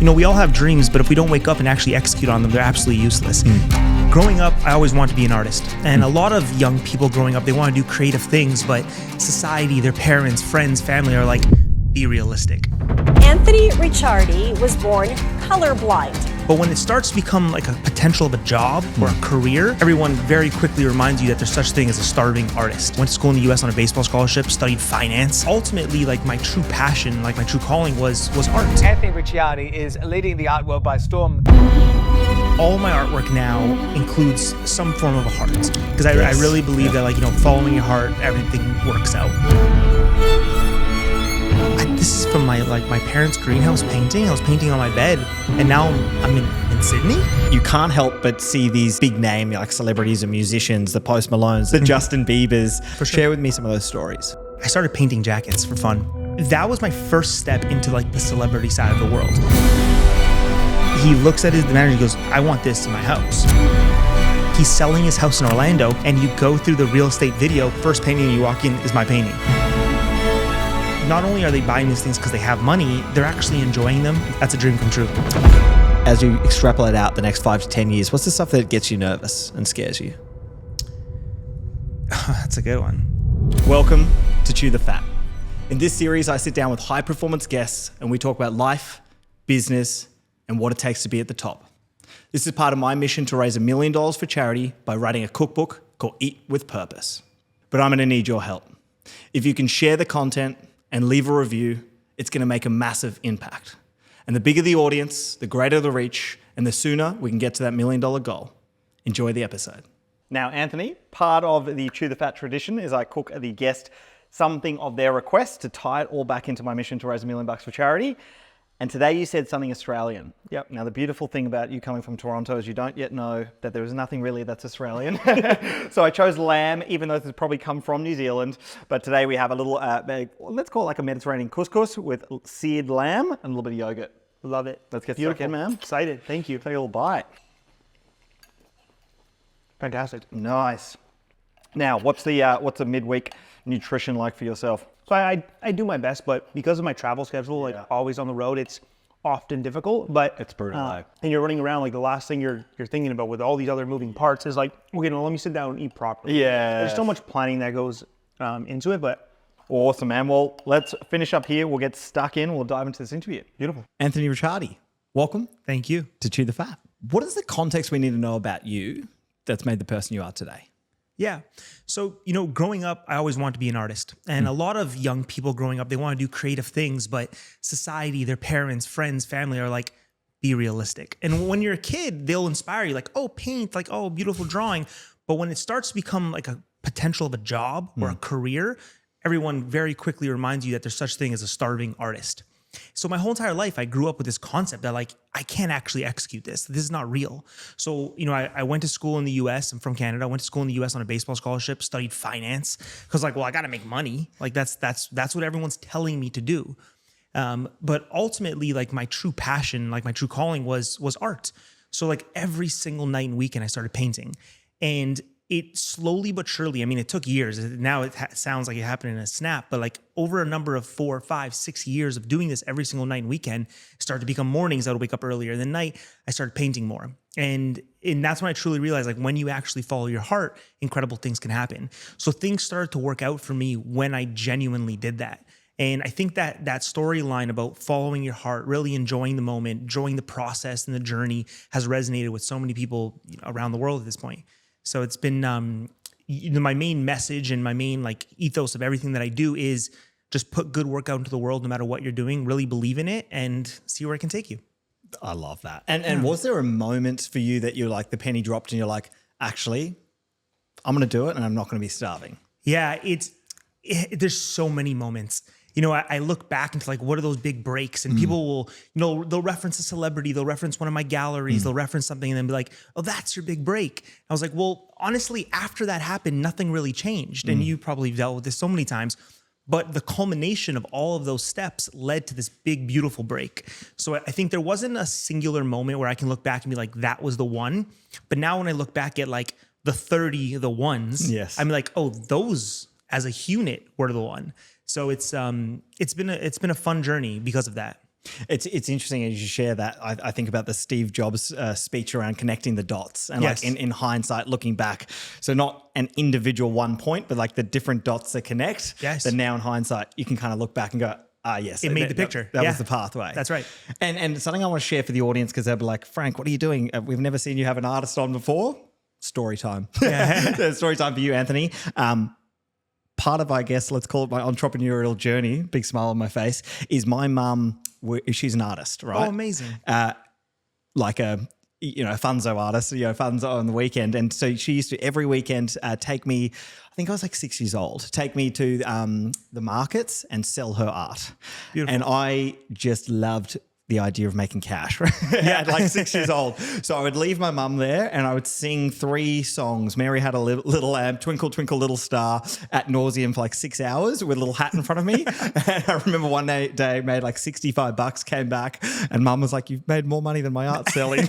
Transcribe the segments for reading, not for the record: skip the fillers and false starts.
We all have dreams, but if we don't wake up and actually execute on them, they're absolutely useless. Growing up, I always wanted to be an artist. And a lot of young people growing up, they want to do creative things, but society, their parents, friends, family are like, be realistic. Anthony Ricciardi was born colorblind. But when it starts to become like a potential of a job or a career, everyone very quickly reminds you that there's such thing as a starving artist. Went to school in the US on a baseball scholarship, studied finance. Ultimately, like my true passion, like my true calling was art. Anthony Ricciardi is leading the art world by storm. All my artwork now includes some form of a heart. Because I really believe that following your heart, everything works out. This is from my parents' greenhouse painting. I was painting on my bed, and now I'm in Sydney. You can't help but see these big name like celebrities and musicians, the Post Malones, the Justin Biebers. For sure. Share with me some of those stories. I started painting jackets for fun. That was my first step into the celebrity side of the world. He looks at the manager and goes, I want this in my house. He's selling his house in Orlando, and you go through the real estate video, first painting you walk in is my painting. Not only are they buying these things because they have money, they're actually enjoying them. That's a dream come true. As you extrapolate out the next 5 to 10 years, what's the stuff that gets you nervous and scares you? That's a good one. Welcome to Chew the Fat. In this series, I sit down with high performance guests and we talk about life, business, and what it takes to be at the top. This is part of my mission to raise $1 million for charity by writing a cookbook called Eat with Purpose. But I'm going to need your help. If you can share the content and leave a review, it's going to make a massive impact. And the bigger the audience, the greater the reach, and the sooner we can get to that $1 million goal. Enjoy the episode. Now, Anthony, part of the Chew the Fat tradition is I cook the guest something of their request to tie it all back into my mission to raise $1 million for charity. And today you said something Australian. Yep. Now, the beautiful thing about you coming from Toronto is you don't yet know that there is nothing really that's Australian. So I chose lamb, even though this has probably come from New Zealand. But today we have a little, let's call it like a Mediterranean couscous with seared lamb and a little bit of yogurt. Love it. Let's get stuck in, man. Excited. Thank you. Take a little bite. Fantastic. Nice. Now, what's the midweek nutrition like for yourself? So I do my best, but because of my travel schedule, always on the road, it's often difficult. But it's brutal. And you're running around, the last thing you're thinking about with all these other moving parts is okay, now let me sit down and eat properly. Yeah. There's so much planning that goes into it, but awesome, man. Well, let's finish up here. We'll get stuck in. We'll dive into this interview. Beautiful. Anthony Ricciardi, welcome. Thank you. To Chew the Fat. What is the context we need to know about you that's made the person you are today? Yeah. So, growing up, I always wanted to be an artist. And a lot of young people growing up, they want to do creative things, but society, their parents, friends, family are like, be realistic. And when you're a kid, they'll inspire you like, oh, paint, oh, beautiful drawing. But when it starts to become like a potential of a job or a career, everyone very quickly reminds you that there's such thing as a starving artist. So my whole entire life, I grew up with this concept that I can't actually execute this. This is not real. So, I went to school in the US. I'm from Canada. I went to school in the US on a baseball scholarship, studied finance because I got to make money. That's what everyone's telling me to do. But ultimately, my true passion, my true calling was art. So every single night and weekend I started painting, and it slowly but surely, it took years. Now it sounds like it happened in a snap, but over a number of 4, 5, 6 years of doing this every single night and weekend, it started to become mornings I would wake up earlier. And then night, I started painting more. And that's when I truly realized when you actually follow your heart, incredible things can happen. So things started to work out for me when I genuinely did that. And I think that storyline about following your heart, really enjoying the moment, enjoying the process and the journey has resonated with so many people around the world at this point. So it's been my main message and my main ethos of everything that I do is just put good work out into the world no matter what you're doing, really believe in it and see where it can take you. I love that. And was there a moment for you that you're the penny dropped and you're actually, I'm going to do it and I'm not going to be starving? Yeah, there's so many moments. I look back into what are those big breaks, and people will, they'll reference a celebrity, they'll reference one of my galleries, they'll reference something and then be like, oh, that's your big break. I was like, well, honestly, after that happened, nothing really changed. And you probably dealt with this so many times, but the culmination of all of those steps led to this big, beautiful break. So I think there wasn't a singular moment where I can look back and be like, that was the one. But now when I look back at the 30, the ones, yes, I'm like, oh, those as a unit were the one. So it's been a fun journey because of that. It's interesting as you share that. I think about the Steve Jobs speech around connecting the dots and Yes. like in hindsight, looking back. So not an individual one point, but like the different dots that connect. Yes. That now in hindsight, you can kind of look back and go, yes. It made the picture. That Yeah. was the pathway. That's right. And something I want to share for the audience, because they'll be like, Frank, what are you doing? We've never seen you have an artist on before. Story time. Story time for you, Anthony. Part of, I guess, let's call it my entrepreneurial journey, big smile on my face, is my mum, she's an artist, right? Oh, amazing. Like a funzo artist, funzo on the weekend. And so she used to every weekend take me, I think I was like 6 years old, take me to the markets and sell her art. Beautiful. And I just loved the idea of making cash, right? At like 6 years old. So I would leave my mum there and I would sing 3 songs. Mary Had a Little Lamb, Twinkle, Twinkle, Little Star, at nauseum for like 6 hours with a little hat in front of me. And I remember one day I made like $65, came back and mum was like, you've made more money than my art selling.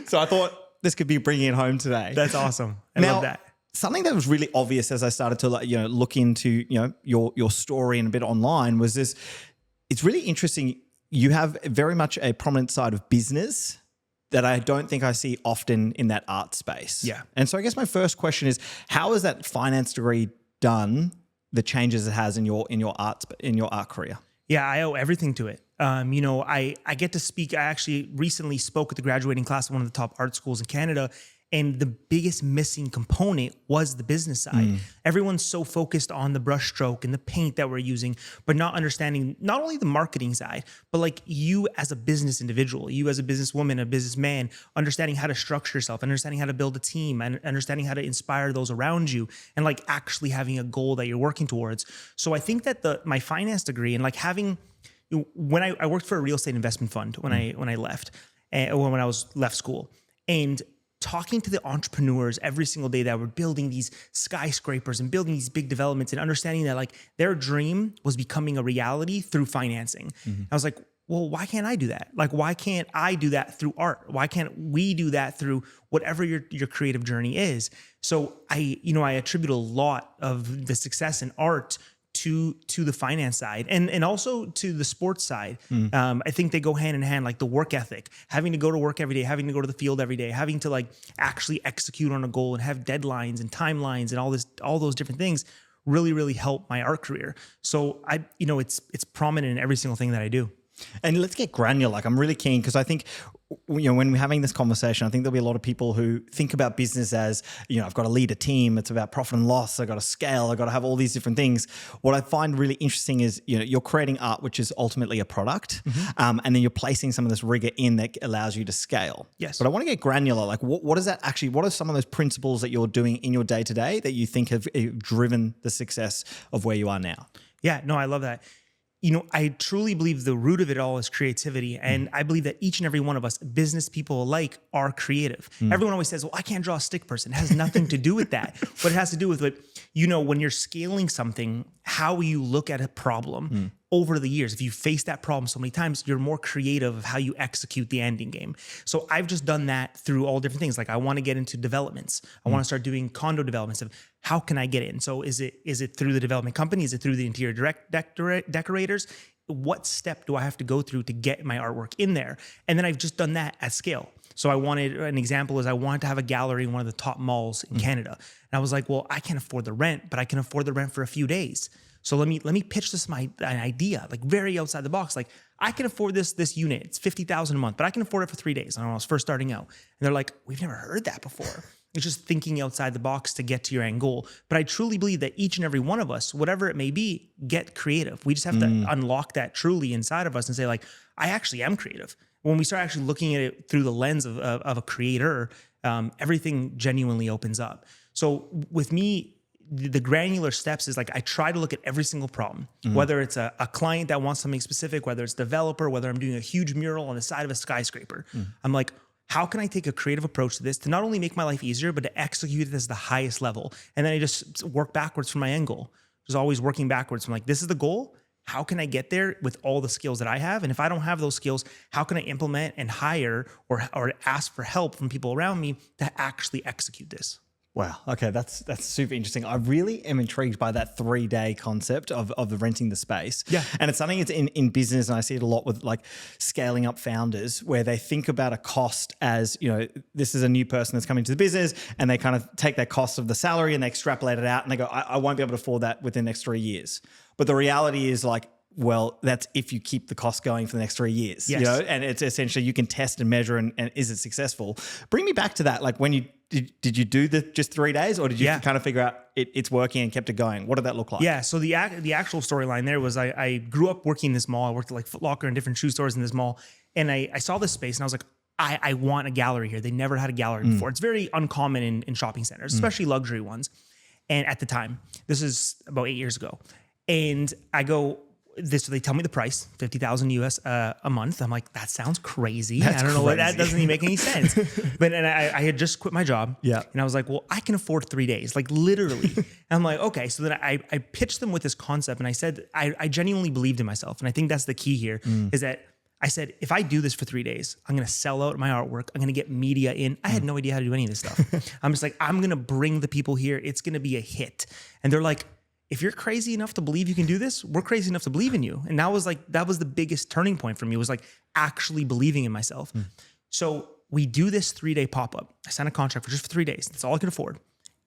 So I thought this could be bringing it home today. That's awesome. I Now, love that. Something that was really obvious as I started to look into your story and a bit online was this. It's really interesting. You have very much a prominent side of business that I don't think I see often in that art space. Yeah. And so I guess my first question is, how has that finance degree done the changes it has in your art career? Yeah, I owe everything to it. I get to speak. I actually recently spoke at the graduating class of one of the top art schools in Canada. And the biggest missing component was the business side. Everyone's so focused on the brushstroke and the paint that we're using, but not understanding not only the marketing side, but like you as a business individual, you as a businesswoman, a businessman, understanding how to structure yourself, understanding how to build a team, and understanding how to inspire those around you, and like actually having a goal that you're working towards. So I think that my finance degree and like having, when I worked for a real estate investment fund when I left, or when I was left school, and talking to the entrepreneurs every single day that were building these skyscrapers and building these big developments and understanding that like their dream was becoming a reality through financing. I was like, well, why can't I do that? Like, why can't I do that through art? Why can't we do that through whatever your creative journey is? So I attribute a lot of the success in art to the finance side and also to the sports side. I think they go hand in hand, like the work ethic, having to go to work every day, having to go to the field every day, having to like actually execute on a goal and have deadlines and timelines and all those different things really, really help my art career. So it's prominent in every single thing that I do. And let's get granular. Like I'm really keen because I think, when we're having this conversation, I think there'll be a lot of people who think about business as, I've got to lead a team. It's about profit and loss. I've got to scale. I've got to have all these different things. What I find really interesting is, you're creating art, which is ultimately a product. And then you're placing some of this rigor in that allows you to scale. Yes. But I want to get granular. Like what is that actually, what are some of those principles that you're doing in your day to day that you think have driven the success of where you are now? Yeah, no, I love that. I truly believe the root of it all is creativity. And I believe that each and every one of us, business people alike, are creative. Everyone always says, well, I can't draw a stick person. It has nothing to do with that. But it has to do with when you're scaling something, how you look at a problem over the years. If you face that problem so many times, you're more creative of how you execute the ending game. So I've just done that through all different things. Like I want to get into developments. I want to start doing condo developments. Of how can I get in? So is it through the development company? Is it through the interior decorators? What step do I have to go through to get my artwork in there? And then I've just done that at scale. So I wanted to have a gallery in one of the top malls in Canada. And I was like, well, I can't afford the rent, but I can afford the rent for a few days. So let me pitch this an idea, like very outside the box. Like I can afford this unit. It's $50,000 a month, but I can afford it for 3 days. I was first starting out. And they're like, we've never heard that before. It's just thinking outside the box to get to your end goal. But I truly believe that each and every one of us, whatever it may be, get creative. We just have to unlock that truly inside of us and say like, I actually am creative. When we start actually looking at it through the lens of a creator, everything genuinely opens up. So with me, the granular steps is like, I try to look at every single problem, whether it's a client that wants something specific, whether it's developer, whether I'm doing a huge mural on the side of a skyscraper. I'm like, how can I take a creative approach to this to not only make my life easier, but to execute it as the highest level? And then I just work backwards from my end goal. Just always working backwards from like, this is the goal. How can I get there with all the skills that I have? And if I don't have those skills, how can I implement and hire or ask for help from people around me to actually execute this? Wow. Okay, that's super interesting. I really am intrigued by that 3-day concept of the renting the space. Yeah. And it's something that's in business, and I see it a lot with like scaling up founders where they think about a cost as, this is a new person that's coming to the business, and they kind of take that cost of the salary and they extrapolate it out and they go, I won't be able to afford that within the next 3 years. But the reality is like, well, that's if you keep the cost going for the next 3 years, Yes. and it's essentially you can test and measure and is it successful? Bring me back to that. Like when you did you do the just 3 days, or did you kind of figure out it's working and kept it going? What did that look like? Yeah. So the actual storyline there was I grew up working in this mall. I worked at like Foot Locker and different shoe stores in this mall. And I saw this space and I was like, I want a gallery here. They never had a gallery before. It's very uncommon in shopping centers, especially luxury ones. And at the time, this is about 8 years ago. And I go, they tell me the price, $50,000 US a month. I'm like, that sounds crazy. I don't know what that doesn't even make any sense. But I had just quit my job. Yeah. And I was like, well, I can afford 3 days, like literally. And I'm like, okay. So then I pitched them with this concept, and I said, I genuinely believed in myself. And I think that's the key here is that I said, if I do this for 3 days, I'm going to sell out my artwork. I'm going to get media in. I had no idea how to do any of this stuff. I'm just like, I'm going to bring the people here. It's going to be a hit. And they're like, if you're crazy enough to believe you can do this, we're crazy enough to believe in you. And that was the biggest turning point for me, was like actually believing in myself. So we do this 3-day pop-up. I signed a contract for just for 3 days. That's all I can afford.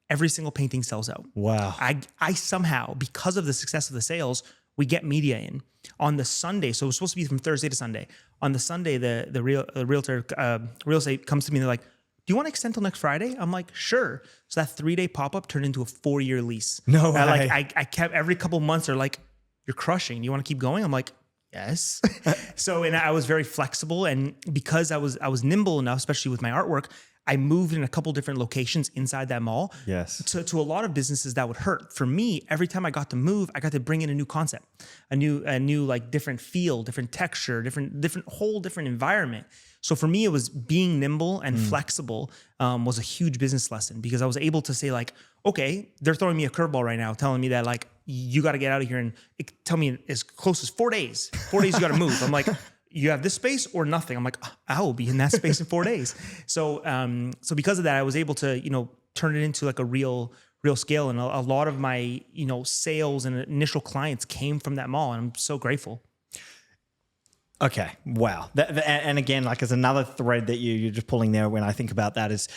Every single painting sells out. Wow. I somehow, because of the success of the sales, we get media in. On the Sunday, so it was supposed to be from Thursday to Sunday. On the Sunday, the realtor, real estate comes to me and they're like, do you want to extend till next Friday? I'm like, sure. So that 3-day pop-up turned into a 4-year lease. No way. I kept every couple months, they're like, you're crushing. Do you want to keep going? I'm like, yes. And I was very flexible. And because I was nimble enough, especially with my artwork, I moved in a couple different locations inside that mall. Yes. To a lot of businesses that would hurt. For me, every time I got to move, I got to bring in a new concept, a new like different feel, different texture, different environment. So for me, it was being nimble and flexible was a huge business lesson, because I was able to say like, okay, they're throwing me a curveball right now, telling me that like, you got to get out of here and tell me as close as 4 days. 4 days you got to move. I'm like, you have this space or nothing. I'm like, I will be in that space in 4 days. So because of that, I was able to, turn it into like a real scale. And a lot of my, sales and initial clients came from that mall. And I'm so grateful. Okay. Wow. And again, like as another thread that you're just pulling there when I think about that is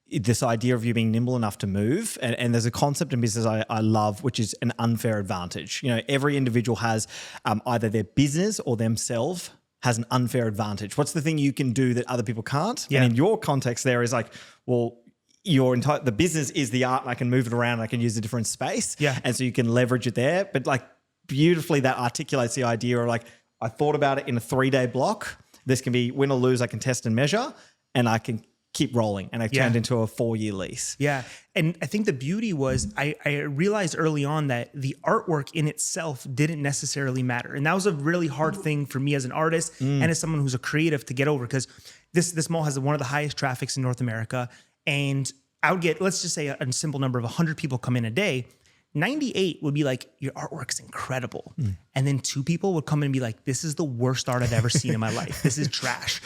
this idea of you being nimble enough to move. And there's a concept in business I love, which is an unfair advantage. Every individual has either their business or themselves has an unfair advantage. What's the thing you can do that other people can't? Yeah. And in your context there is like, well, the business is the art and I can move it around and I can use a different space. Yeah. And so you can leverage it there. But like beautifully that articulates the idea of like, I thought about it in a 3-day block. This can be win or lose. I can test and measure, and I can keep rolling. And it turned into a 4-year lease. Yeah. And I think the beauty was I realized early on that the artwork in itself didn't necessarily matter. And that was a really hard thing for me as an artist and as someone who's a creative to get over, because this mall has one of the highest traffics in North America. And I would get, let's just say a simple number of 100 people come in a day. 98 would be like, your artwork's incredible. And then 2 people would come in and be like, this is the worst art I've ever seen in my life. This is trash.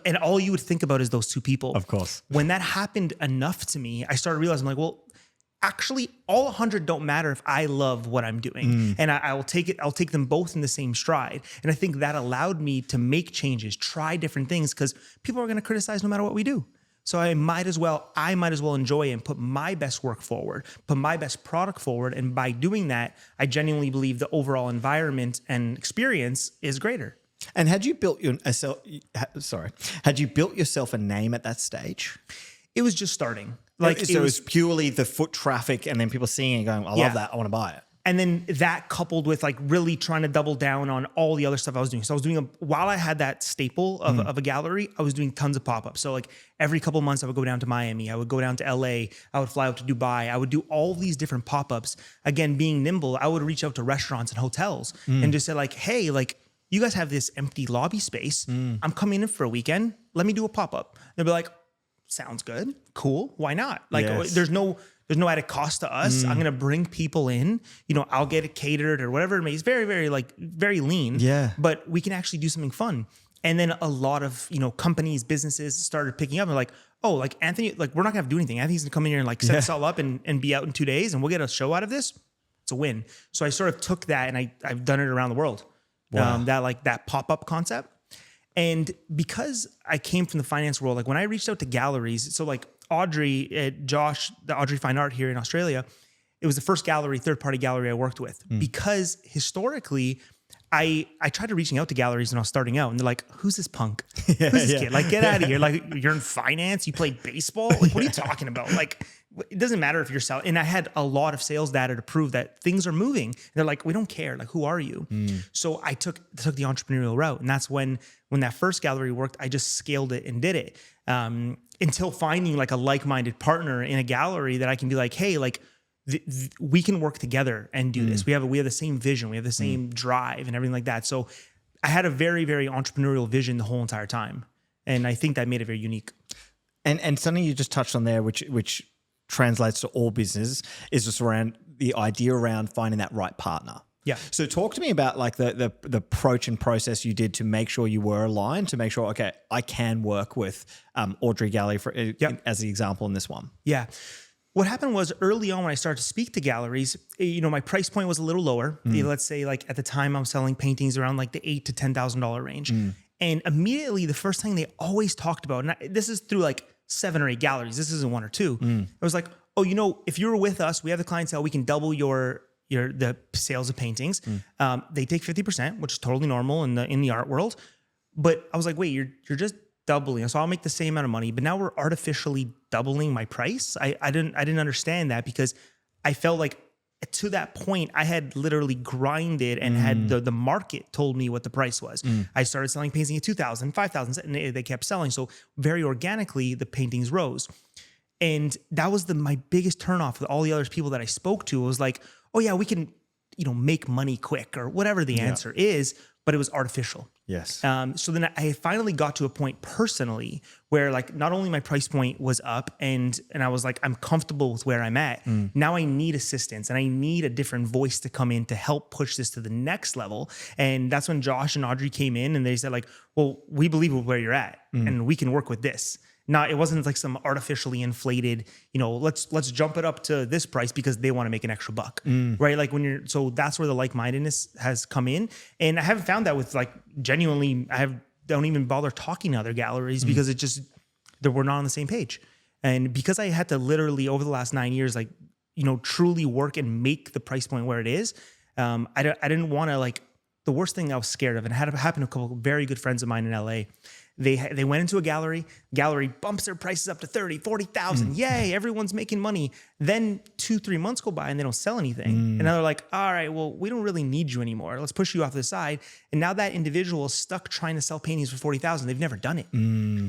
And all you would think about is those 2 people. Of course. When that happened enough to me, I started realizing, I'm like, well, actually all 100 don't matter if I love what I'm doing. And I'll take them both in the same stride. And I think that allowed me to make changes, try different things, because people are going to criticize no matter what we do. So I might as well enjoy and put my best work forward, put my best product forward. And by doing that, I genuinely believe the overall environment and experience is greater. And had you built yourself a name at that stage? It was just starting. It was purely the foot traffic and then people seeing it and going, I love that, I want to buy it. And then that coupled with like really trying to double down on all the other stuff I was doing. So I was doing, while I had that staple of a gallery, I was doing tons of pop-ups. So like every couple of months I would go down to Miami, I would go down to LA, I would fly out to Dubai, I would do all these different pop-ups. Again, being nimble, I would reach out to restaurants and hotels and just say like, hey, like you guys have this empty lobby space. I'm coming in for a weekend. Let me do a pop-up. They'll be like, sounds good. Cool. Why not? Like there's no added cost to us. I'm going to bring people in, I'll get it catered or whatever it may be. It's very, very very lean. Yeah. But we can actually do something fun. And then a lot of, companies, businesses started picking up and like, oh, like Anthony, like we're not gonna have to do anything. Anthony's gonna come in here and like set this all up and be out in 2 days and we'll get a show out of this. It's a win. So I sort of took that and I've done it around the world. Wow. That pop-up concept. And because I came from the finance world, like when I reached out to galleries, so like Josh, the Audrey Fine Art here in Australia, it was the first gallery, third-party gallery I worked with because historically I tried to reaching out to galleries when I was starting out and they're like, who's this punk? Who's this kid? Like, get out of here. Like, you're in finance, you played baseball. Like, what are you talking about? Like, it doesn't matter if you're selling. And I had a lot of sales data to prove that things are moving. And they're like, we don't care. Like, who are you? So I took the entrepreneurial route. And that's when that first gallery worked, I just scaled it and did it until finding like a like-minded partner in a gallery that I can be like, hey, like, we can work together and do this. We have the same vision. We have the same drive and everything like that. So I had a very, very entrepreneurial vision the whole entire time. And I think that made it very unique. And something you just touched on there, which translates to all business, is just around the idea around finding that right partner. Yeah. So talk to me about like the approach and process you did to make sure you were aligned, to make sure, okay, I can work with Audrey Gallery as the example in this one. Yeah. What happened was early on when I started to speak to galleries, my price point was a little lower. Let's say like at the time I'm selling paintings around like the $8,000 to $10,000 range. And immediately the first thing they always talked about, and this is through like 7 or 8 galleries, this isn't 1 or 2. It was like, oh, if you were with us, we have the clientele, we can double the sales of paintings. They take 50%, which is totally normal in the art world. But I was like, wait, you're just doubling. So I'll make the same amount of money, but now we're artificially doubling my price. I didn't understand that because I felt like to that point I had literally grinded and had the market told me what the price was. I started selling paintings at 2,000, 5,000, and they kept selling. So very organically the paintings rose. And that was my biggest turnoff with all the other people that I spoke to. It was like, oh yeah, we can, make money quick or whatever the answer is, but it was artificial. Yes. So then I finally got to a point personally where like not only my price point was up and I was like, I'm comfortable with where I'm at. Now I need assistance and I need a different voice to come in to help push this to the next level. And that's when Josh and Audrey came in and they said like, well, we believe where you're at and we can work with this. Not, it wasn't like some artificially inflated, let's jump it up to this price because they want to make an extra buck, right? Like so that's where the like-mindedness has come in. And I haven't found that with like genuinely, don't even bother talking to other galleries because we're not on the same page. And because I had to literally over the last 9 years, like, truly work and make the price point where it is. I didn't want to like, the worst thing I was scared of, and it had happened to a couple of very good friends of mine in LA. They went into a gallery bumps their prices up to 30, 40,000. Yay, everyone's making money. Then 2-3 months go by and they don't sell anything. And now they're like, all right, well, we don't really need you anymore. Let's push you off to the side. And now that individual is stuck trying to sell paintings for 40,000. They've never done it.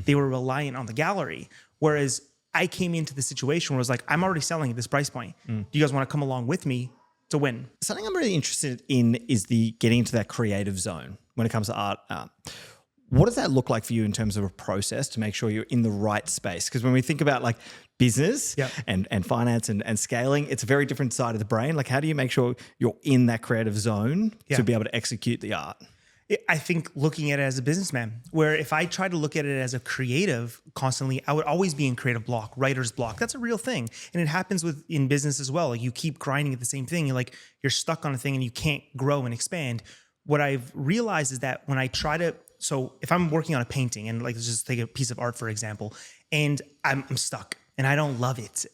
They were reliant on the gallery. Whereas I came into the situation where it was like, I'm already selling at this price point. Do you guys want to come along with me to win? Something I'm really interested in is the getting into that creative zone when it comes to art. What does that look like for you in terms of a process to make sure you're in the right space? Because when we think about like business and finance and scaling, it's a very different side of the brain. Like how do you make sure you're in that creative zone to be able to execute the art? I think looking at it as a businessman, where if I try to look at it as a creative constantly, I would always be in creative block, writer's block. That's a real thing. And it happens in business as well. Like you keep grinding at the same thing. You're stuck on a thing and you can't grow and expand. What I've realized is that when I try to, so if I'm working on a painting and like, let's just take a piece of art, for example, and I'm stuck and I don't love it,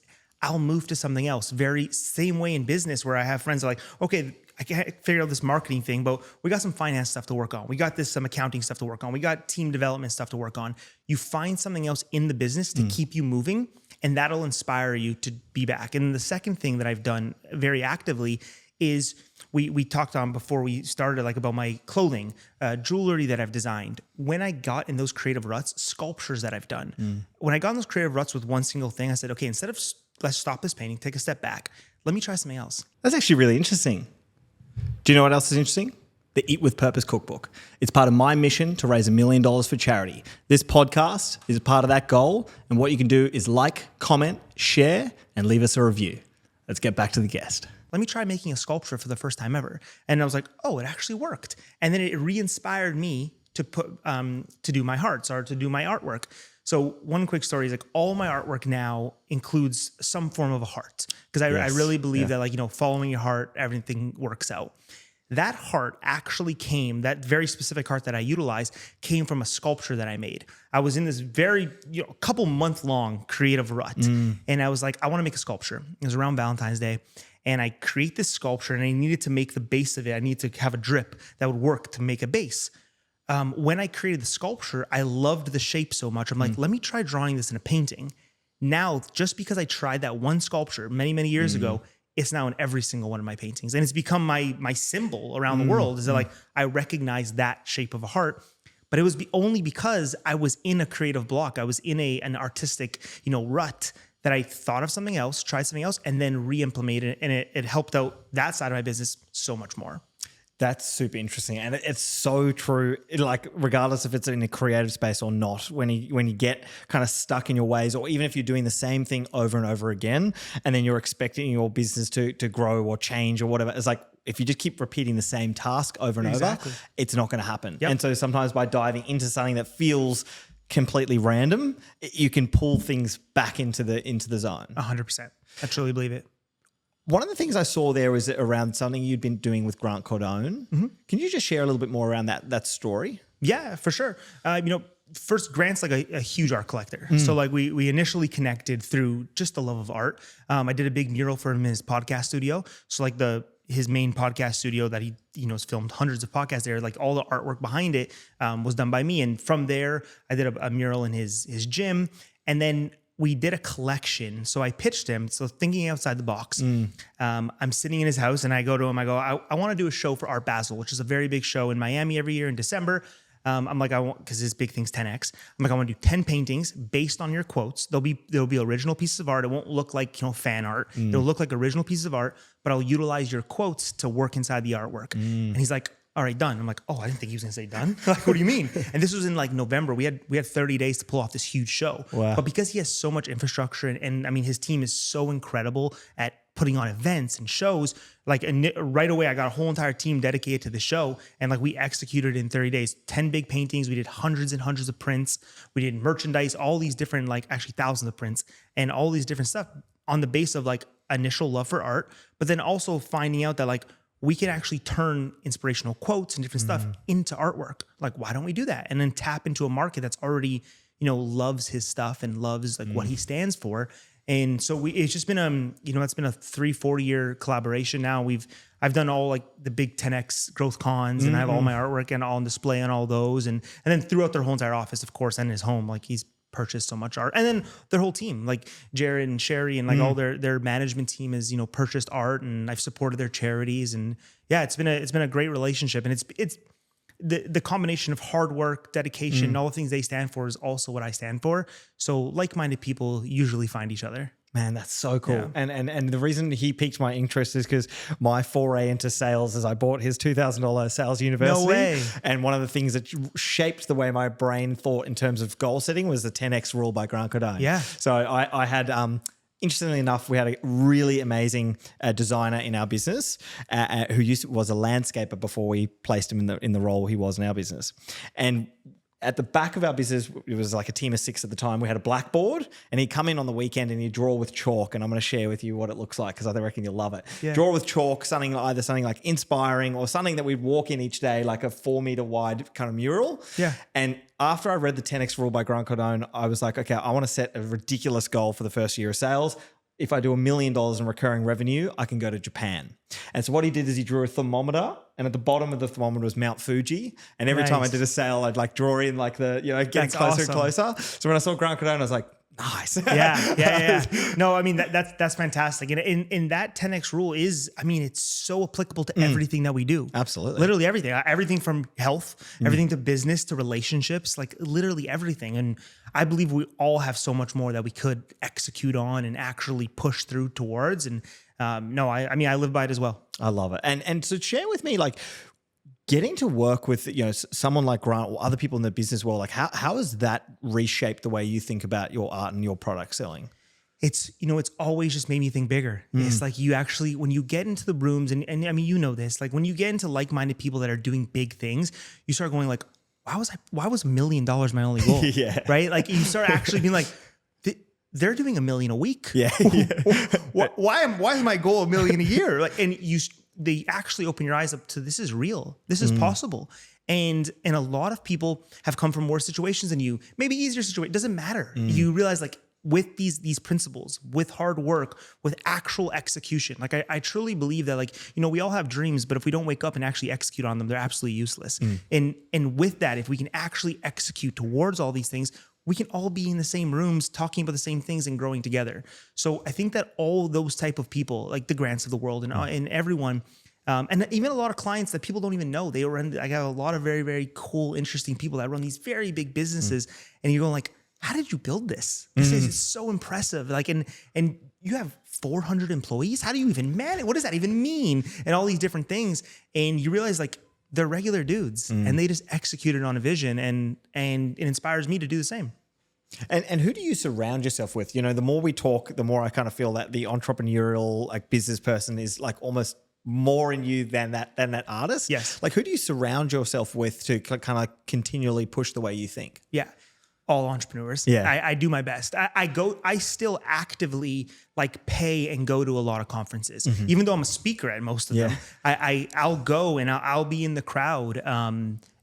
I'll move to something else. Very same way in business where I have friends that are like, okay, I can't figure out this marketing thing, but we got some finance stuff to work on. We got some accounting stuff to work on. We got team development stuff to work on. You find something else in the business to keep you moving, and that'll inspire you to be back. And the second thing that I've done very actively is we talked on before we started like about my clothing, jewelry that I've designed. When I got in those creative ruts, sculptures that I've done. When I got in those creative ruts with one single thing, I said, okay, instead of let's stop this painting, take a step back. Let me try something else. That's actually really interesting. Do you know what else is interesting? The Eat with Purpose cookbook. It's part of my mission to raise $1 million for charity. This podcast is part of that goal. And what you can do is like, comment, share, and leave us a review. Let's get back to the guest. Let me try making a sculpture for the first time ever. And I was like, oh, it actually worked. And then it re-inspired me to do my hearts or to do my artwork. So one quick story is like all my artwork now includes some form of a heart because I really believe that like, following your heart, everything works out. That heart actually came, that very specific heart that I utilized came from a sculpture that I made. I was in this very, couple month long creative rut. And I was like, I want to make a sculpture. It was around Valentine's Day. And I create this sculpture and I needed to make the base of it. I needed to have a drip that would work to make a base. When I created the sculpture, I loved the shape so much. I'm like, let me try drawing this in a painting. Now, just because I tried that one sculpture many, many years ago, it's now in every single one of my paintings. And it's become my symbol around the world is that like, I recognize that shape of a heart. But it was only because I was in a creative block. I was in an artistic, rut that I thought of something else, tried something else, and then re-implemented it. And it helped out that side of my business so much more. That's super interesting. And it's so true. Like, regardless if it's in a creative space or not, when you get kind of stuck in your ways, or even if you're doing the same thing over and over again, and then you're expecting your business to grow or change or whatever, it's like, if you just keep repeating the same task over and over, it's not going to happen. Yep. And so sometimes by diving into something that feels completely random, you can pull things back into the zone. 100%. I truly believe it. One of the things I saw there was around something you'd been doing with Grant Cardone. Can you just share a little bit more around that story? Yeah, for sure. First, Grant's like a huge art collector. So like we initially connected through just the love of art. I did a big mural for him in his podcast studio. So like his main podcast studio that he has filmed hundreds of podcasts there, like all the artwork behind it was done by me. And from there, I did a mural in his gym. And then we did a collection. So I pitched him. So thinking outside the box, I'm sitting in his house and I go to him, I want to do a show for Art Basel, which is a very big show in Miami every year in December. I'm like, because his big thing's 10X. I'm like, I want to do 10 paintings based on your quotes. There'll be original pieces of art. It won't look like, fan art. It'll look like original pieces of art, but I'll utilize your quotes to work inside the artwork. And he's like, all right, done. I'm like, oh, I didn't think he was gonna say done. Like, what do you mean? And this was in like November. We had 30 days to pull off this huge show. Wow. But because he has so much infrastructure and I mean, his team is so incredible at putting on events and shows, like right away, I got a whole entire team dedicated to the show. And like we executed in 30 days, 10 big paintings. We did hundreds and hundreds of prints. We did merchandise, all these different, like actually thousands of prints and all these different stuff on the base of like initial love for art, but then also finding out that like, we can actually turn inspirational quotes and different stuff into artwork. Like, why don't we do that? And then tap into a market that's already, loves his stuff and loves like what he stands for. And so it's just been, it's been a 3-4 year collaboration now. I've done all like the big 10X growth cons and I have all my artwork and all on display on all those. And then throughout their whole entire office, of course, and his home, like he's purchased so much art. And then their whole team, like Jared and Sherry and like all their management team has, purchased art and I've supported their charities. And yeah, it's been a great relationship. And it's the combination of hard work, dedication, and all the things they stand for is also what I stand for. So like-minded people usually find each other. Man, that's so cool. Yeah. And the reason he piqued my interest is because my foray into sales is I bought his $2,000 sales university. No way. And one of the things that shaped the way my brain thought in terms of goal setting was the 10X rule by Grant Cardone. Yeah. So I had, interestingly enough, we had a really amazing designer in our business who was a landscaper before we placed him in the role he was in our business. And at the back of our business, it was like a team of 6 at the time. We had a blackboard and he'd come in on the weekend and he'd draw with chalk. And I'm going to share with you what it looks like because I reckon you'll love it. Yeah. Draw with chalk, either something like inspiring or something that we'd walk in each day, like a 4 meter wide kind of mural. Yeah. And after I read the 10X rule by Grant Cardone, I was like, okay, I want to set a ridiculous goal for the first year of sales. If I do $1 million in recurring revenue, I can go to Japan. And so what he did is he drew a thermometer, and at the bottom of the thermometer was Mount Fuji. And every time I did a sale, I'd like draw in like the, getting That's closer awesome. and closer. So when I saw Grant Cardone, I was like, nice. Yeah. No, I mean, that's fantastic. And in that 10X rule is, I mean, it's so applicable to everything that we do. Absolutely. Literally everything from health, everything to business, to relationships, like literally everything. And I believe we all have so much more that we could execute on and actually push through towards. And no, I mean, I live by it as well. I love it. And so share with me, like, getting to work with, someone like Grant or other people in the business world, like how has that reshaped the way you think about your art and your product selling? It's, it's always just made me think bigger. It's like you actually, when you get into the rooms and I mean, this, like when you get into like-minded people that are doing big things, you start going like, why was $1 million my only goal? Yeah. Right. Like you start actually being like, they're doing $1 million a week. Yeah. Why is my goal $1 million a year? Like, and they actually open your eyes up to this is real. This is possible. And a lot of people have come from worse situations than you, maybe easier situations. It doesn't matter. You realize like with these principles, with hard work, with actual execution, like I truly believe that like, we all have dreams, but if we don't wake up and actually execute on them, they're absolutely useless. And with that, if we can actually execute towards all these things, we can all be in the same rooms talking about the same things and growing together. So I think that all those type of people, like the Grants of the world and everyone, and even a lot of clients that people don't even know, I got a lot of very, very cool, interesting people that run these very big businesses. And you're going like, how did you build this? This is so impressive. Like, and you have 400 employees. How do you even manage? What does that even mean? And all these different things. And you realize like, they're regular dudes and they just executed on a vision and it inspires me to do the same. And who do you surround yourself with? The more we talk, the more I kind of feel that the entrepreneurial like business person is like almost more in you than that artist. Yes. Like who do you surround yourself with to kind of continually push the way you think? Yeah. All entrepreneurs. Yeah. I do my best. I still actively like pay and go to a lot of conferences, even though I'm a speaker at most of them. I'll go and I'll be in the crowd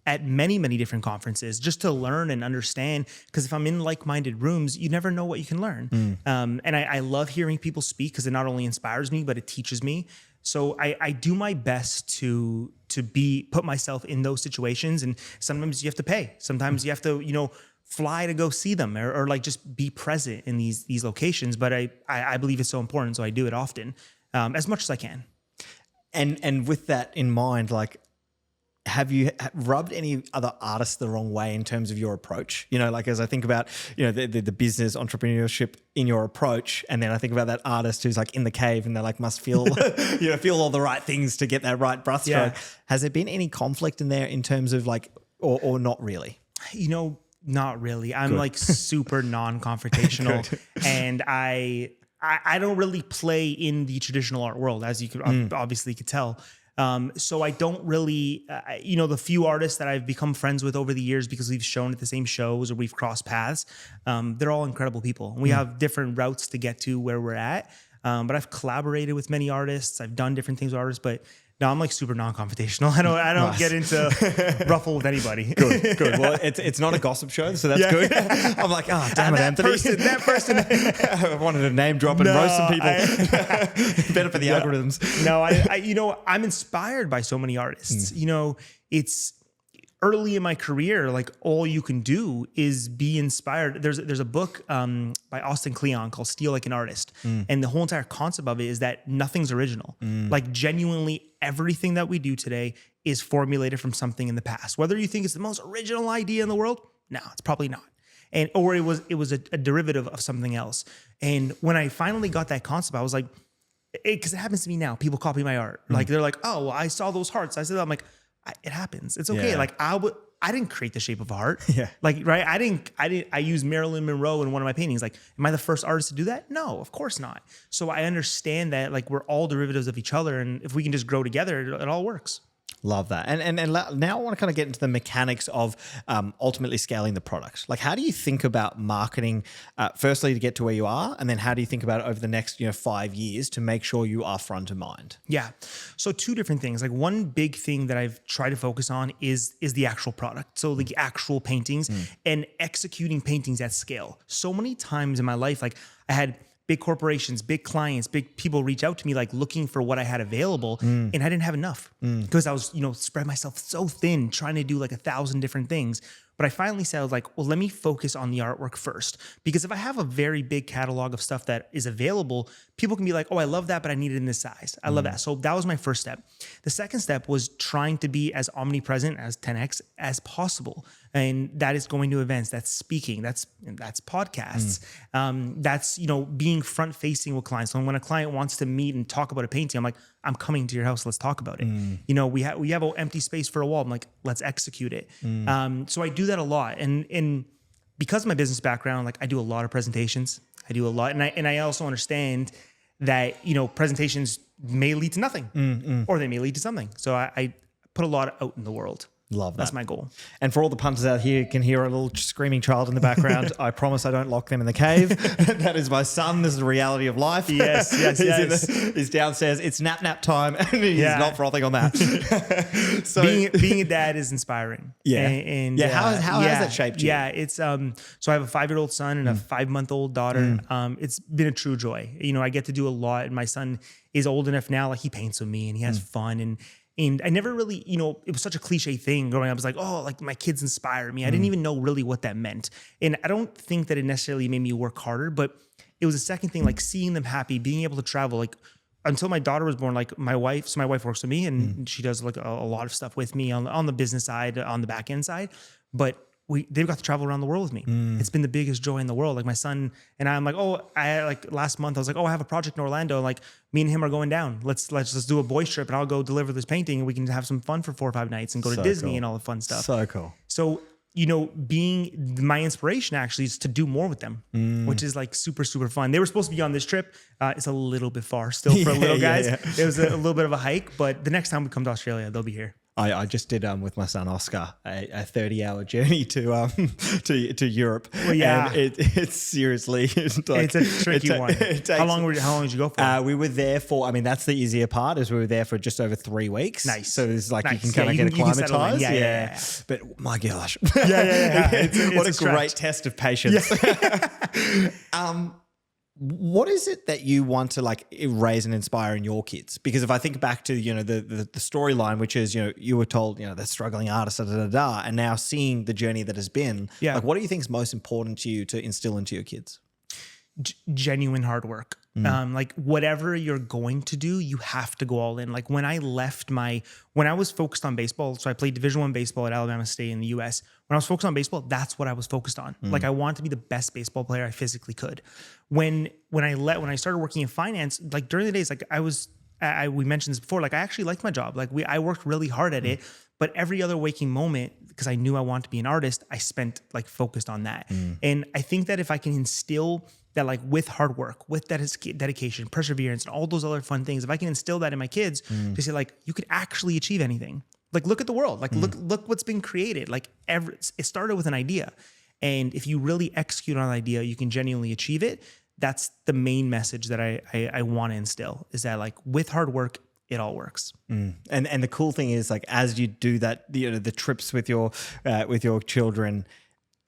at many, many different conferences just to learn and understand. Because if I'm in like-minded rooms, you never know what you can learn. And I love hearing people speak because it not only inspires me, but it teaches me. So I do my best to put myself in those situations. And sometimes you have to pay. Sometimes you have to, fly to go see them or like just be present in these locations. But I believe it's so important. So I do it often, as much as I can. And with that in mind, like, have you rubbed any other artists the wrong way in terms of your approach? Like as I think about, the business entrepreneurship in your approach, and then I think about that artist who's like in the cave and they like must feel, feel all the right things to get that right brushstroke. Yeah. Has there been any conflict in there in terms of like, or not really? Not really. I'm like super non-confrontational and I don't really play in the traditional art world, as you could obviously could tell. So I don't really, the few artists that I've become friends with over the years because we've shown at the same shows or we've crossed paths, they're all incredible people. We have different routes to get to where we're at. But I've collaborated with many artists. I've done different things with artists, but no, I'm like super non-confrontational. I don't get into ruffle with anybody. Good. Well, it's not a gossip show, so that's good. I'm like, damn it, Anthony. That person. I wanted to name drop and roast some people. Better for the algorithms. No, I'm inspired by so many artists. It's early in my career, like all you can do is be inspired. There's a book by Austin Kleon called Steal Like an Artist. And the whole entire concept of it is that nothing's original. Like genuinely everything that we do today is formulated from something in the past. Whether you think it's the most original idea in the world, no, it's probably not. Or it was a derivative of something else. And when I finally got that concept, I was like, because it happens to me now. People copy my art. Like they're like, oh, well, I saw those hearts. I said, I'm like, it happens. It's okay. Yeah. Like I didn't create the shape of a heart. Yeah. Like, right. I used Marilyn Monroe in one of my paintings. Like, am I the first artist to do that? No, of course not. So I understand that like we're all derivatives of each other. And if we can just grow together, it all works. Love that. And now I want to kind of get into the mechanics of ultimately scaling the product. Like, how do you think about marketing, firstly, to get to where you are? And then how do you think about it over the next 5 years to make sure you are front of mind? Yeah. So two different things. Like one big thing that I've tried to focus on is the actual product. So the actual paintings and executing paintings at scale. So many times in my life, like I had big corporations, big clients, big people reach out to me like looking for what I had available and I didn't have enough because I was, spread myself so thin trying to do like 1,000 different things. But I finally said, I was like, well, let me focus on the artwork first. Because if I have a very big catalog of stuff that is available, people can be like, oh, I love that, but I need it in this size. I love that. So that was my first step. The second step was trying to be as omnipresent as 10X as possible. And that is going to events, that's speaking, that's podcasts, that's, being front facing with clients. So when a client wants to meet and talk about a painting, I'm like, I'm coming to your house. Let's talk about it. We have an empty space for a wall. I'm like, let's execute it. So I do that a lot. And because of my business background, like I do a lot of presentations. I do a lot. And I also understand that, presentations may lead to nothing or they may lead to something. So I put a lot out in the world. Love that. That's my goal. And for all the punters out here, you can hear a little screaming child in the background. I promise I don't lock them in the cave. That is my son. This is the reality of life. Yes, yes. He's downstairs. It's nap time, and he's not frothing on that. So being a dad is inspiring. Yeah. And how has that shaped you? Yeah, it's so I have a 5-year-old son and a 5-month-old daughter. It's been a true joy. You know, I get to do a lot, and my son is old enough now, like he paints with me and he has fun, and I never really, you know, it was such a cliche thing growing up. I was like, oh, like my kids inspire me. I didn't even know really what that meant. And I don't think that it necessarily made me work harder, but it was a second thing, like seeing them happy, being able to travel. Like until my daughter was born, like my wife works with me and she does like a lot of stuff with me on the business side, on the back end side. But they've got to travel around the world with me. It's been the biggest joy in the world. Like my son and I'm like, last month I was like, I have a project in Orlando. Like me and him are going down. Let's do a boys trip and I'll go deliver this painting and we can have some fun for 4 or 5 nights and go to Disney and all the fun stuff. So cool. So, you know, being my inspiration actually is to do more with them, which is like super, super fun. They were supposed to be on this trip. It's a little bit far still for little guys. It was a little bit of a hike, but the next time we come to Australia, they'll be here. I just did with my son Oscar a 30-hour journey to Europe. Well, yeah, and it's seriously it's a tricky one. How long did you go for? We were there for. I mean, that's the easier part. Is we were there for just over 3 weeks. Nice. So it's like nice. you can kind of get acclimatized. Yeah. But my gosh, It's what a stretch. great test of patience. What is it that you want to like raise and inspire in your kids? Because if I think back to, you know, the storyline, which is, you know, you were told, you know, they're struggling artists, and now seeing the journey that has been, like, what do you think is most important to you to instill into your kids? Genuine hard work. Like whatever you're going to do, you have to go all in. Like when I was focused on baseball, so I played Division I baseball at Alabama State in the US. When I was focused on baseball, that's what I was focused on. Like I wanted to be the best baseball player I physically could. When I started working in finance, like during the days, like we mentioned this before, like I actually liked my job. Like I worked really hard at it, but every other waking moment, because I knew I wanted to be an artist, I spent like focused on that. And I think that if I can instill that, like with hard work, with that dedication, perseverance, and all those other fun things, if I can instill that in my kids to say like, you could actually achieve anything. Like look at the world, like look what's been created. Like it started with an idea. And if you really execute on an idea, you can genuinely achieve it. That's the main message that I want to instill, is that like with hard work, it all works. And the cool thing is, like, as you do that, you know, the trips with your children,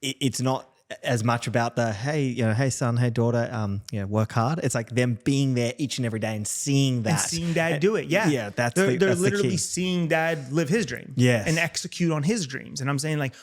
it's not as much about the, hey son, hey daughter, work hard. It's like them being there each and every day and seeing that. And seeing dad do it. Yeah. Yeah. They're that's literally the key. seeing dad live his dream. Yes. And execute on his dreams. And I'm saying like,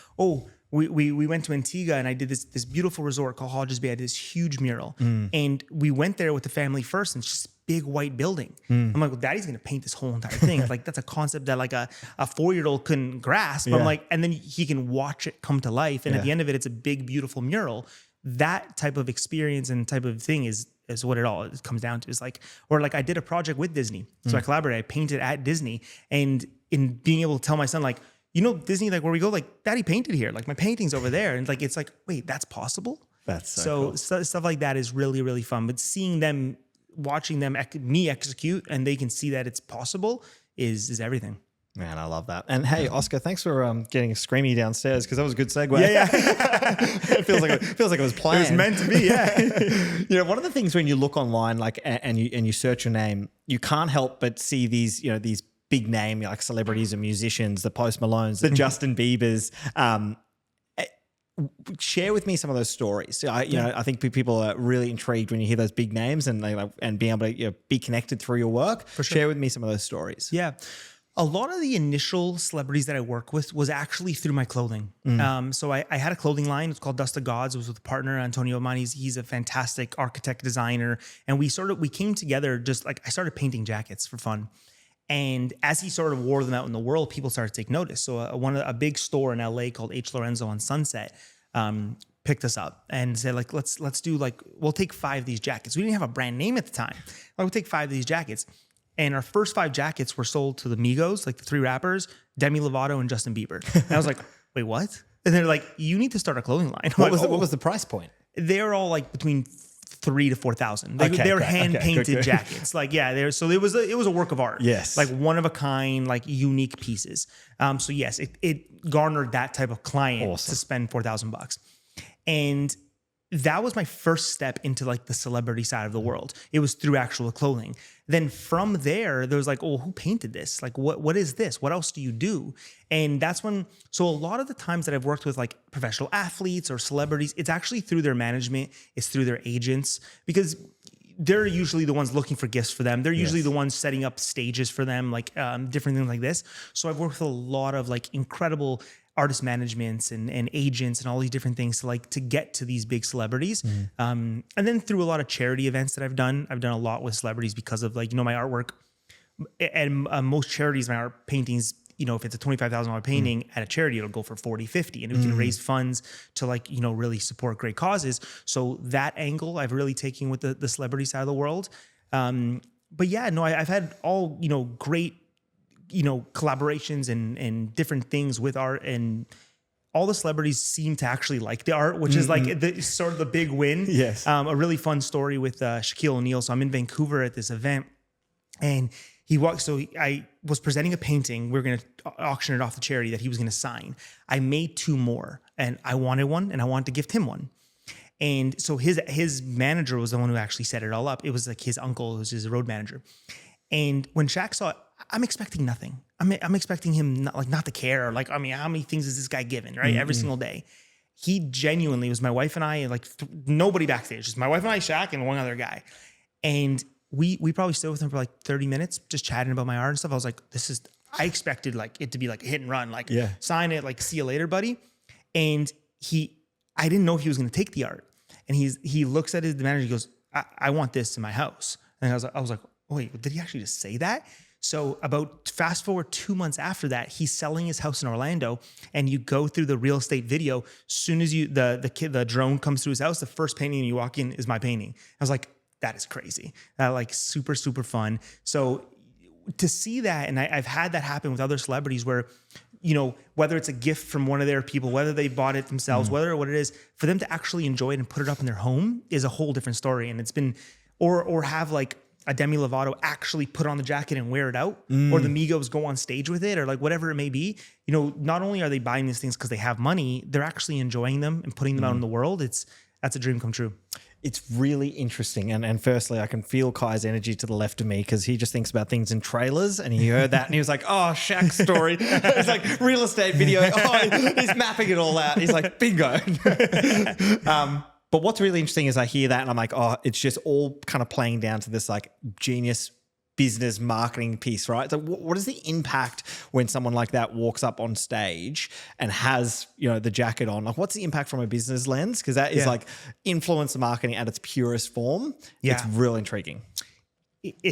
we went to Antigua and I did this beautiful resort called Hodges Bay. I did this huge mural. And we went there with the family first, and it's just big white building. I'm like, well, daddy's gonna paint this whole entire thing. Like that's a concept that like a 4-year-old couldn't grasp. I'm like, and then he can watch it come to life. And at the end of it, it's a big, beautiful mural. That type of experience and type of thing is what it comes down to. Is like, or like I did a project with Disney. So I collaborated, I painted at Disney, and in being able to tell my son, like, you know, Disney, like where we go, like daddy painted here, like my painting's over there. And like, it's like, wait, that's possible. That's so cool. Stuff like that is really, really fun. But seeing them, watching them, me execute, and they can see that it's possible is everything. Man, I love that. And hey, Oscar, thanks for getting screamy downstairs, because that was a good segue. Yeah. It feels like it was planned. It was meant to be. Yeah. You know, one of the things when you look online, like, and you search your name, you can't help but see these, you know, these big name like celebrities and musicians, the Post Malones, the Justin Biebers. Share with me some of those stories. I think people are really intrigued when you hear those big names and being able to be connected through your work. For sure. Share with me some of those stories. Yeah. A lot of the initial celebrities that I work with was actually through my clothing. So I had a clothing line. It's called Dust of Gods. It was with a partner, Antonio Mani. He's a fantastic architect, designer. And we came together, just like I started painting jackets for fun. And as he sort of wore them out in the world, people started to take notice. So a big store in LA called H. Lorenzo on Sunset picked us up and said, like, let's do, like, we'll take 5 of these jackets. We didn't have a brand name at the time. Like, we'll take 5 of these jackets. And our first 5 jackets were sold to the Migos, like the 3 rappers, Demi Lovato and Justin Bieber. And I was like, wait, what? And they're like, you need to start a clothing line. What was the price point? They're all like between $300 3,000 to 4,000. Okay, They're okay, hand okay, painted good. jackets. Like, yeah, so it was a work of art. Yes. Like one of a kind, like unique pieces. So yes, it garnered that type of client Awesome. to spend $4,000. And that was my first step into like the celebrity side of the world. It was through actual clothing. Then from there was like, oh, who painted this? Like, what is this? What else do you do? And that's when, so a lot of the times that I've worked with like professional athletes or celebrities, it's actually through their management, it's through their agents, because they're usually the ones looking for gifts for them. They're usually the ones setting up stages for them, like different things like this. So I've worked with a lot of like incredible artist managements and agents and all these different things to get to these big celebrities. And then through a lot of charity events that I've done a lot with celebrities because of like, my artwork and most charities, my art paintings, if it's a $25,000 painting at a charity, it'll go for 40, 50, and we can raise funds to like, really support great causes. So that angle I've really taken with the celebrity side of the world. But yeah, no, I've had all, great, collaborations and different things with art, and all the celebrities seem to actually like the art, which is like the sort of the big win. Yes. A really fun story with Shaquille O'Neal. So I'm in Vancouver at this event, and he walked. So I was presenting a painting. We are going to auction it off the charity that he was going to sign. I made 2 more, and I wanted one, and I wanted to gift him one. And so his manager was the one who actually set it all up. It was like his uncle, who was his road manager. And when Shaq saw it, I'm expecting nothing. I'm expecting him not to care. Like, how many things is this guy given, right? Every single day. He genuinely was my wife and I, and like nobody backstage, just my wife and I, Shaq, and one other guy. And we probably stood with him for like 30 minutes, just chatting about my art and stuff. I was like, I expected like it to be like a hit and run, like sign it, like see you later, buddy. And I didn't know if he was going to take the art. And he looks at the manager, he goes, I want this in my house. And I was like, wait, did he actually just say that? So fast forward 2 months after that, he's selling his house in Orlando, and you go through the real estate video. As soon as the drone comes through his house, the first painting you walk in is my painting. I was like, that is crazy. Like super, super fun. So to see that, and I've had that happen with other celebrities where, whether it's a gift from one of their people, whether they bought it themselves, whether what it is, for them to actually enjoy it and put it up in their home is a whole different story. And it's been, or have like a Demi Lovato actually put on the jacket and wear it out, or the Migos go on stage with it, or like whatever it may be. Not only are they buying these things because they have money, they're actually enjoying them and putting them out in the world. That's a dream come true. It's really interesting. And firstly, I can feel Kai's energy to the left of me because he just thinks about things in trailers, and he heard that and he was like, oh, Shaq's story. It's like real estate video. Oh, he's mapping it all out. He's like, bingo. But what's really interesting is I hear that and I'm like, oh, it's just all kind of playing down to this like genius business marketing piece, right? So what is the impact when someone like that walks up on stage and has, the jacket on? Like, what's the impact from a business lens? Because that is like influencer marketing at its purest form. Yeah. It's real intriguing.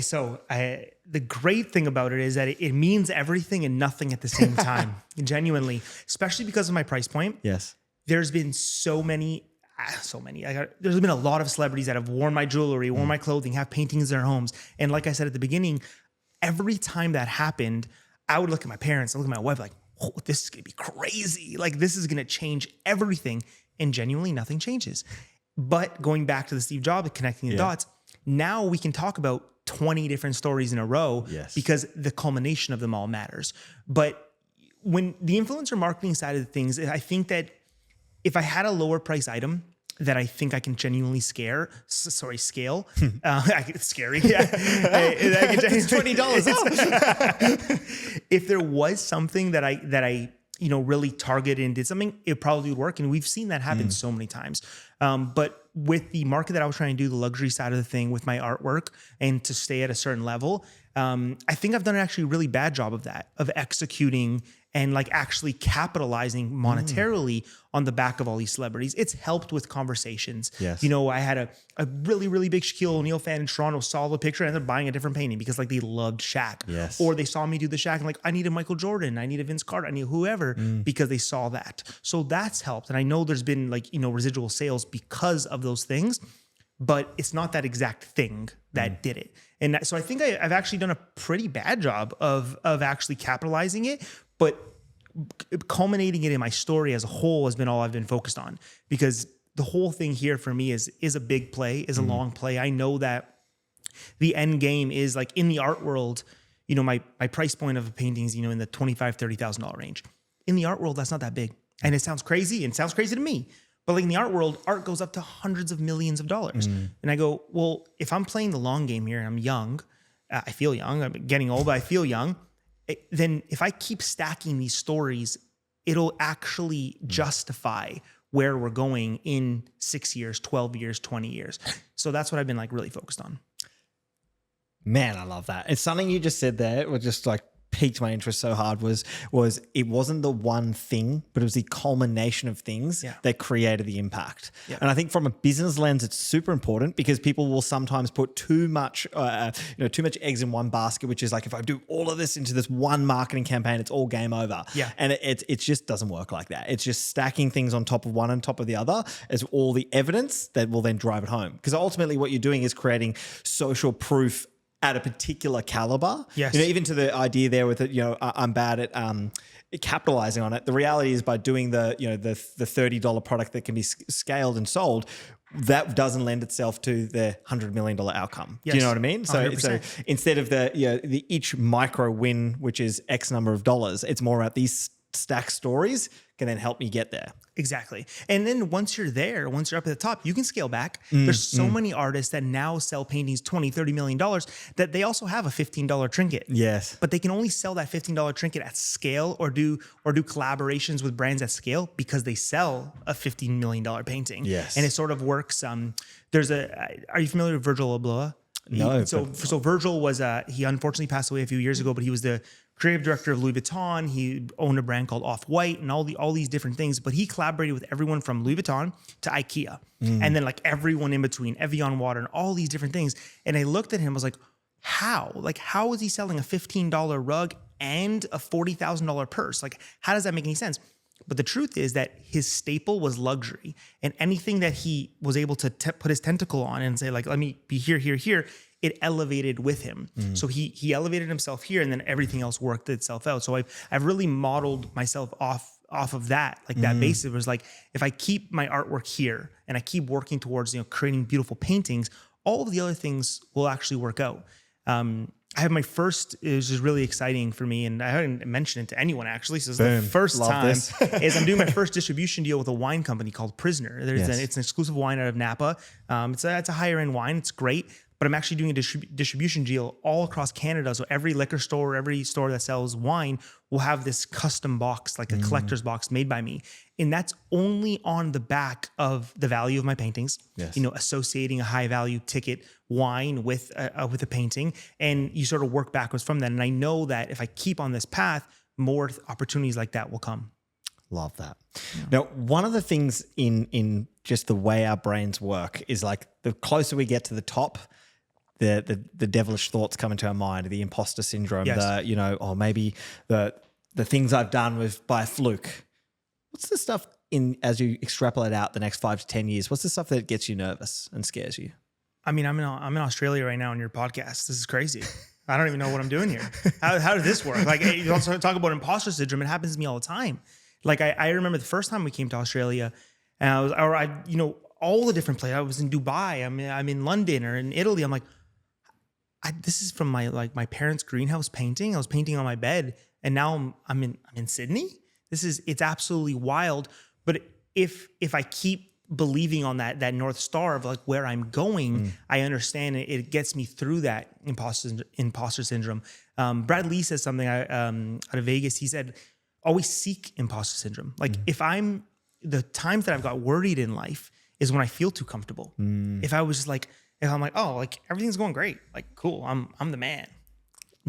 So the great thing about it is that it means everything and nothing at the same time. Genuinely, especially because of my price point. Yes. There's been so many. There's been a lot of celebrities that have worn my jewelry, worn my clothing, have paintings in their homes. And like I said at the beginning, every time that happened, I would look at my parents, I look at my wife like, oh, this is going to be crazy. Like, this is going to change everything. And genuinely nothing changes. But going back to the Steve Jobs, connecting the dots, now we can talk about 20 different stories in a row because the culmination of them all matters. But when the influencer marketing side of things, I think that if I had a lower price item that I think I can genuinely scale, it's scary. Yeah. It's $20. If there was something that I really targeted and did something, it probably would work. And we've seen that happen so many times. But with the market that I was trying to do, the luxury side of the thing with my artwork and to stay at a certain level, I think I've done an actually really bad job of that, of executing and like actually capitalizing monetarily on the back of all these celebrities. It's helped with conversations. Yes. I had a really, really big Shaquille O'Neal fan in Toronto, saw the picture and ended up buying a different painting because like they loved Shaq. Yes. Or they saw me do the Shaq and like, I need a Michael Jordan, I need a Vince Carter, I need whoever, because they saw that. So that's helped. And I know there's been like, residual sales because of those things, but it's not that exact thing that did it. And so I think I've actually done a pretty bad job of actually capitalizing it, but culminating it in my story as a whole has been all I've been focused on, because the whole thing here for me is a big play, is a long play. I know that the end game is like in the art world, you know, my price point of a painting is, you know, in the $25,000, $30,000 range. In the art world, that's not that big. And it sounds crazy, and it sounds crazy to me. But like in the art world, art goes up to hundreds of millions of dollars. And I go, well, if I'm playing the long game here and I'm young, I feel young, I'm getting old, but I feel young. Then if I keep stacking these stories, it'll actually justify where we're going in 6 years, 12 years, 20 years. So that's what I've been like really focused on. Man, I love that. It's something you just said there, was just like piqued my interest so hard, was it wasn't the one thing, but it was the culmination of things that created the impact. And I think from a business lens, it's super important, because people will sometimes put too much eggs in one basket, which is like, if I do all of this into this one marketing campaign, it's all game over. And it just doesn't work like that. It's just stacking things on top of one on top of the other as all the evidence that will then drive it home. Because ultimately what you're doing is creating social proof at a particular caliber. Yes. You know, even to the idea there with it, you know, I'm bad at capitalizing on it. The reality is, by doing the $30 product that can be scaled and sold, that doesn't lend itself to the $100 million outcome. Yes. Do you know what I mean? So 100%. Instead of the each micro win, which is X number of dollars, it's more about these stack stories can then help me get there. Exactly. And then once you're there, once you're up at the top, you can scale back. There's so many artists that now sell paintings $20, $30 million that they also have a $15 trinket. Yes. But they can only sell that $15 trinket at scale, or do collaborations with brands at scale, because they sell a $15 million painting. Yes. And it sort of works. Are you familiar with Virgil Abloh? No. So Virgil was, he unfortunately passed away a few years ago, but he was the creative director of Louis Vuitton. He owned a brand called Off-White and all these different things, but he collaborated with everyone from Louis Vuitton to IKEA. And then like everyone in between, Evian water and all these different things. And I looked at him, I was like, how? Like, how is he selling a $15 rug and a $40,000 purse? Like, how does that make any sense? But the truth is that his staple was luxury, and anything that he was able to put his tentacle on and say, like, let me be here, here, here, it elevated with him. So he elevated himself here, and then everything else worked itself out. So I've really modeled myself off of that, like that basis. It was like, if I keep my artwork here and I keep working towards, you know, creating beautiful paintings, all of the other things will actually work out. I have my first, it was just really exciting for me, and I hadn't mentioned it to anyone actually. So this is the first time is I'm doing my first distribution deal with a wine company called Prisoner. It's an exclusive wine out of Napa. It's a higher end wine. It's great. But I'm actually doing a distribution deal all across Canada. So every liquor store, every store that sells wine will have this custom box, like a collector's box made by me. And that's only on the back of the value of my paintings, you know, associating a high value ticket wine with a painting. And you sort of work backwards from that. And I know that if I keep on this path, more opportunities like that will come. Love that. Yeah. Now, one of the things in just the way our brains work is, like, the closer we get to the top, the devilish thoughts come into our mind, the imposter syndrome, maybe the things I've done with by fluke. What's the stuff as you extrapolate out the next 5 to 10 years? What's the stuff that gets you nervous and scares you? I mean, I'm in Australia right now on your podcast. This is crazy. I don't even know what I'm doing here. How did this work? Like, you also talk about imposter syndrome. It happens to me all the time. Like, I remember the first time we came to Australia, and all the different places. I was in Dubai. I'm in London or in Italy. I'm like, this is from my parents' greenhouse painting. I was painting on my bed, and now I'm in Sydney. It's absolutely wild. But if I keep believing on that North Star of like where I'm going, I understand it gets me through that imposter syndrome. Brad Lee says something out of Vegas. He said, always seek imposter syndrome. Like, the times that I've got worried in life is when I feel too comfortable. If I'm like, oh, like everything's going great, like cool, I'm the man.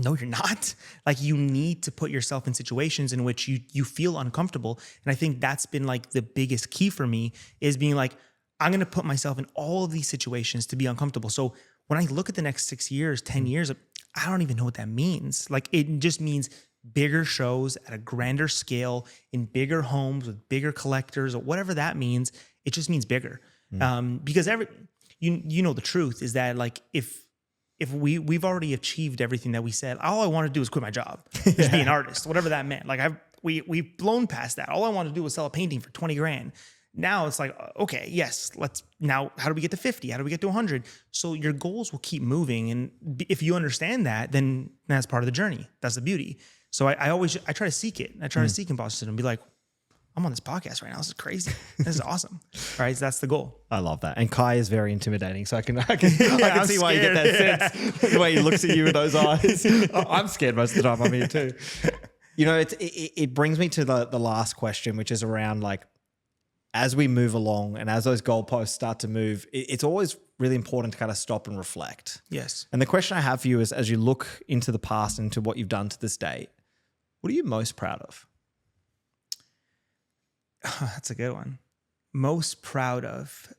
No, you're not. Like, you need to put yourself in situations in which you feel uncomfortable. And I think that's been like the biggest key for me, is being like, I'm going to put myself in all of these situations to be uncomfortable. So when I look at the next 6 years, 10 years, I don't even know what that means. Like, it just means bigger shows at a grander scale in bigger homes with bigger collectors, or whatever that means. It just means bigger. Because you know, the truth is that, like, if we've already achieved everything that we said, all I want to do is quit my job, just be an artist, whatever that meant. Like, we've blown past that. All I want to do was sell a painting for 20 grand. Now it's like, okay, yes, now how do we get to 50? How do we get to 100? So your goals will keep moving. And if you understand that, then that's part of the journey. That's the beauty. So I try to seek it. I try to seek imposter syndrome and be like, I'm on this podcast right now. This is crazy. This is awesome. Right. So that's the goal. I love that. And Kai is very intimidating. So I can see why you get that sense. The way he looks at you with those eyes. I'm scared most of the time. I'm here too. You know, it brings me to the last question, which is around like, as we move along and as those goalposts start to move, it's always really important to kind of stop and reflect. Yes. And the question I have for you is, as you look into the past and into what you've done to this day, what are you most proud of? Oh, that's a good one. Most proud of,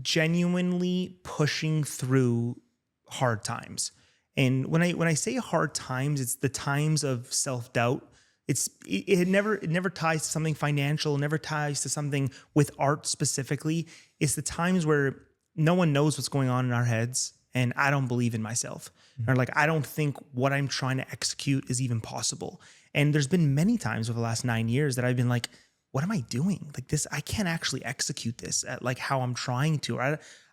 genuinely pushing through hard times. And when I say hard times, it's the times of self-doubt. It never ties to something financial, never ties to something with art specifically. It's the times where no one knows what's going on in our heads and I don't believe in myself. Or like, I don't think what I'm trying to execute is even possible. And there's been many times over the last 9 years that I've been like, what am I doing? Like this, I can't actually execute this at like how I'm trying to.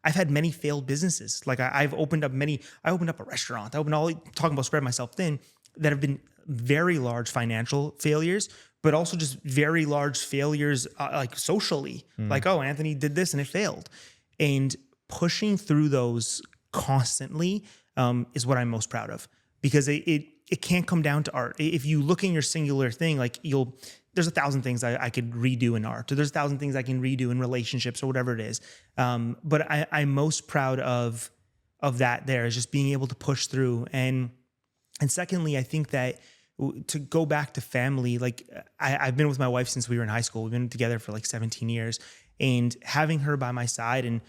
I've had many failed businesses. Like I opened up a restaurant. Talking about spread myself thin, that have been very large financial failures, but also just very large failures like socially. Like, oh, Anthony did this and it failed. And pushing through those constantly is what I'm most proud of, because it can't come down to art. If you look in your singular thing, like there's 1,000 things I could redo in art, or there's 1,000 things I can redo in relationships or whatever it is. But I'm most proud of that. There is just being able to push through. And secondly, I think that to go back to family, like I've been with my wife since we were in high school. We've been together for like 17 years, and having her by my side, and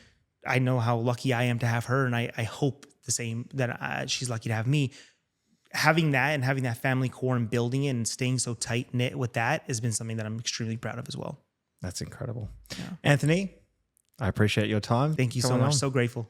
I know how lucky I am to have her, and I hope the same that she's lucky to have me. Having that and having that family core and building it and staying so tight knit with that has been something that I'm extremely proud of as well. That's incredible. Yeah. Anthony, I appreciate your time. Thank you so much. So grateful.